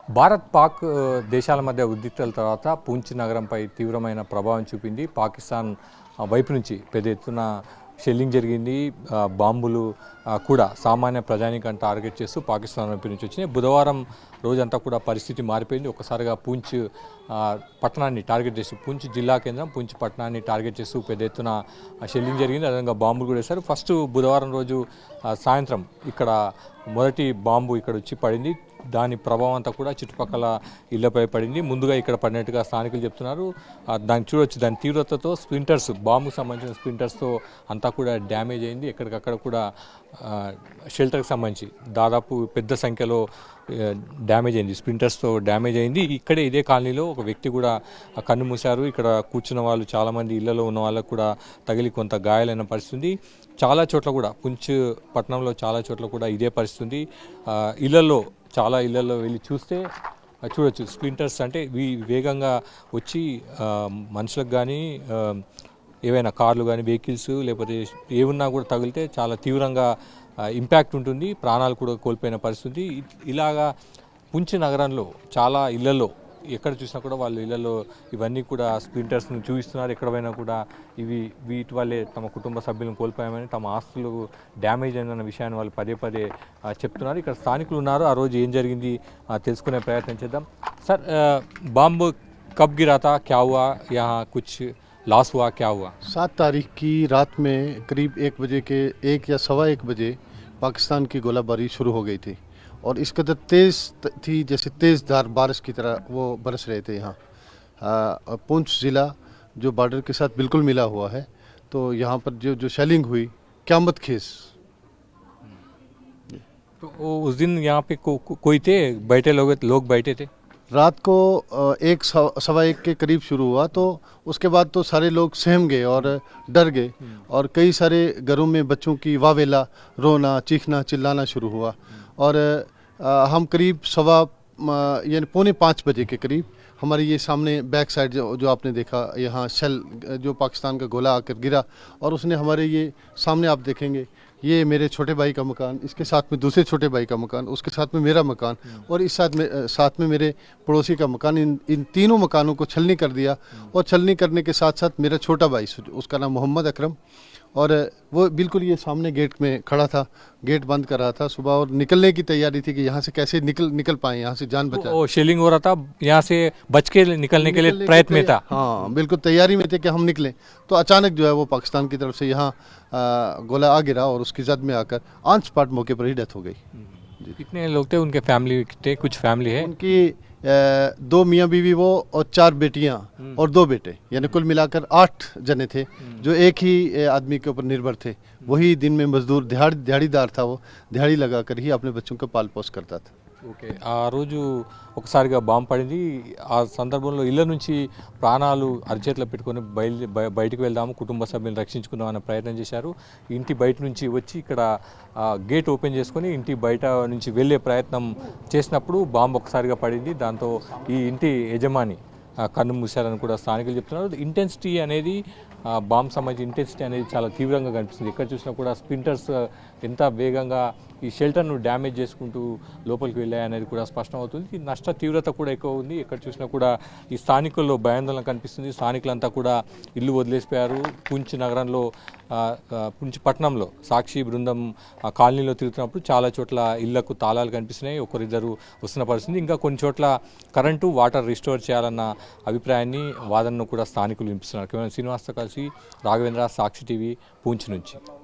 భారత్ పాక్ దేశాల మధ్య ఉద్రిక్తల తర్వాత పూంచ్ నగరంపై తీవ్రమైన ప్రభావం చూపింది. పాకిస్తాన్ వైపు నుంచి పెద్ద ఎత్తున షెల్లింగ్ జరిగింది. బాంబులు కూడా సామాన్య ప్రజానీకాన్ని టార్గెట్ చేస్తూ పాకిస్తాన్ వైపు నుంచి వచ్చినాయి. బుధవారం రోజంతా కూడా పరిస్థితి మారిపోయింది. ఒక్కసారిగా పూంచ్ పట్టణాన్ని టార్గెట్ చేస్తూ, పూంచ్ జిల్లా కేంద్రం పూంచ్ పట్టణాన్ని టార్గెట్ చేస్తూ పెద్ద ఎత్తున షెల్లింగ్ జరిగింది. అదేవిధంగా బాంబులు కూడా వేశారు. ఫస్ట్ బుధవారం రోజు సాయంత్రం ఇక్కడ మొదటి బాంబు ఇక్కడ వచ్చి పడింది. దాని ప్రభావం అంతా కూడా చుట్టుపక్కల ఇళ్లపై పడింది. ముందుగా ఇక్కడ పడినట్టుగా స్థానికులు చెప్తున్నారు. దాన్ని చూడొచ్చు, దాని తీవ్రతతో స్ప్లింటర్స్, బాంబుకు సంబంధించిన స్ప్లింటర్స్తో అంతా కూడా డ్యామేజ్ అయింది. ఎక్కడికక్కడ కూడా షెల్టర్కి సంబంధించి దాదాపు పెద్ద సంఖ్యలో డ్యామేజ్ అయింది, స్ప్లింటర్స్తో డ్యామేజ్ అయింది. ఇక్కడే ఇదే కాలనీలో ఒక వ్యక్తి కూడా కన్ను మూశారు. ఇక్కడ కూర్చున్న వాళ్ళు చాలామంది, ఇళ్లలో ఉన్న వాళ్ళకు కూడా తగిలి కొంత గాయాలైన పరిస్థితి. చాలా చోట్ల కూడా పూంచ్ పట్టణంలో చాలా చోట్ల కూడా ఇదే పరిస్థితి. చాలా ఇళ్లలో వెళ్ళి చూస్తే చూడొచ్చు, స్ప్లింటర్స్ అంటే వేగంగా వచ్చి మనుషులకు కానీ ఏవైనా కార్లు కానీ వెహికల్స్ లేకపోతే ఏమున్నా కూడా తగిలితే చాలా తీవ్రంగా ఇంపాక్ట్ ఉంటుంది. ప్రాణాలు కూడా కోల్పోయిన పరిస్థితి. ఇలాగా పూంచ్ నగరంలో చాలా ఇళ్లలో ఎక్కడ చూసినా కూడా వాళ్ళు ఇళ్లలో ఇవన్నీ కూడా స్ప్లింటర్స్ని చూపిస్తున్నారు. ఎక్కడ పోయినా కూడా వీటి వల్లే తమ కుటుంబ సభ్యులను కోల్పోయామని, తమ ఆస్తులు డ్యామేజ్ అయిన విషయాన్ని వాళ్ళు పదే పదే చెప్తున్నారు. ఇక్కడ స్థానికులు ఉన్నారు. ఆ రోజు ఏం జరిగింది తెలుసుకునే ప్రయత్నం చేద్దాం. సార్, బాంబు కబ్ గిరా था, क्या हुआ, यहाँ कुछ लॉस हुआ, क्या हुआ? 7 तारीख की रात में करीब 1 बजे के 1 या सवा 1 बजे पाकिस्तान की गोलाबारी शुरू हो गई थी और इस कदर तेज़ थी जैसे तेज़धार बारिश की तरह वो बरस रहे थे यहाँ। पूंछ ज़िला जो बॉर्डर के साथ बिल्कुल मिला हुआ है, तो यहाँ पर जो शेलिंग हुई क़यामत खेज़। तो उस दिन यहाँ पे कोई थे, बैठे लोग बैठे थे? रात को 1 सवा 1 के करीब शुरू हुआ, तो उसके बाद तो सारे लोग सहम गए और डर गए और कई सारे घरों में बच्चों की वावेला, रोना, चीखना, चिल्लाना शुरू हुआ। और हम करीब यानी 4:45 बजे के करीब हमारे ये सामने बैक साइड जो आपने देखा, यहाँ शेल जो पाकिस्तान का गोला आकर गिरा और उसने हमारे ये सामने आप देखेंगे, ये मेरे छोटे भाई का मकान, इसके साथ में दूसरे छोटे भाई का मकान, उसके साथ में मेरा मकान और इस साथ में मेरे पड़ोसी का मकान, इन तीनों मकानों को छलनी कर दिया। और छलनी करने के साथ साथ मेरा छोटा भाई, उसका नाम मोहम्मद अकरम, और वो बिल्कुल ये सामने गेट में खड़ा था, गेट बंद कर रहा था सुबह, और निकलने की तैयारी थी कि यहाँ से कैसे निकल पाए, यहाँ से जान बचा। शेलिंग हो रहा था, यहाँ से बच के निकलने के लिए प्रयत्न में था। हाँ, बिल्कुल तैयारी में थे कि हम निकलें, तो अचानक जो है वो पाकिस्तान की तरफ से यहाँ गोला आ गिरा और उसकी जद में आकर ऑन स्पॉट मौके पर ही डेथ हो गई। कितने लोग थे, उनके फैमिली थे, कुछ फैमिली है उनकी? 2 मियाँ बीवी वो और 4 बेटियां और 2 बेटे, यानी कुल मिलाकर 8 जने थे जो एक ही आदमी के ऊपर निर्भर थे। वही दिन में मजदूर दिहाड़ीदार था, वो दिहाड़ी लगाकर ही अपने बच्चों को पाल पोस करता था। ఓకే, ఆ రోజు ఒకసారిగా బాంబు పడింది. ఆ సందర్భంలో ఇళ్ల నుంచి ప్రాణాలు అరిచేతిలో పెట్టుకొని బయటకు వెళ్దాము, కుటుంబ సభ్యులను రక్షించుకుందాం అనే ప్రయత్నం చేశారు. ఇంటి బయట నుంచి వచ్చి ఇక్కడ గేట్ ఓపెన్ చేసుకొని ఇంటి బయట నుంచి వెళ్ళే ప్రయత్నం చేసినప్పుడు బాంబు ఒకసారిగా పడింది. దాంతో ఈ ఇంటి యజమాని కన్ను మూశారని కూడా స్థానికులు చెప్తున్నారు. ఇంటెన్సిటీ అనేది, బాంబు సంబంధించిన ఇంటెన్సిటీ అనేది చాలా తీవ్రంగా కనిపిస్తుంది. ఎక్కడ చూసినా కూడా స్ప్లింటర్స్ ఎంత వేగంగా ఈ షెల్టర్ను డ్యామేజ్ చేసుకుంటూ లోపలికి వెళ్ళాయి అనేది కూడా స్పష్టం అవుతుంది. ఈ నష్ట తీవ్రత కూడా ఎక్కువ ఉంది. ఎక్కడ చూసినా కూడా ఈ స్థానికుల్లో భయాందోళన కనిపిస్తుంది. స్థానికులంతా కూడా ఇల్లు వదిలేసిపోయారు. పూంచ్ నగరంలో, పూంచ్ పట్టణంలో సాక్షి బృందం కాలనీలో తిరుగుతున్నప్పుడు చాలా చోట్ల ఇళ్లకు తాళాలు కనిపిస్తున్నాయి. ఒకరిద్దరు వస్తున్న పరిస్థితి. ఇంకా కొన్ని చోట్ల కరెంటు, వాటర్ రిస్టోర్ చేయాలన్న అభిప్రాయాన్ని, వాదనను కూడా స్థానికులు వినిపిస్తున్నారు. కేవలం శ్రీనివాస్తో కలిసి రాఘవేంద్ర, సాక్షి టీవీ, పూంచ్ నుంచి.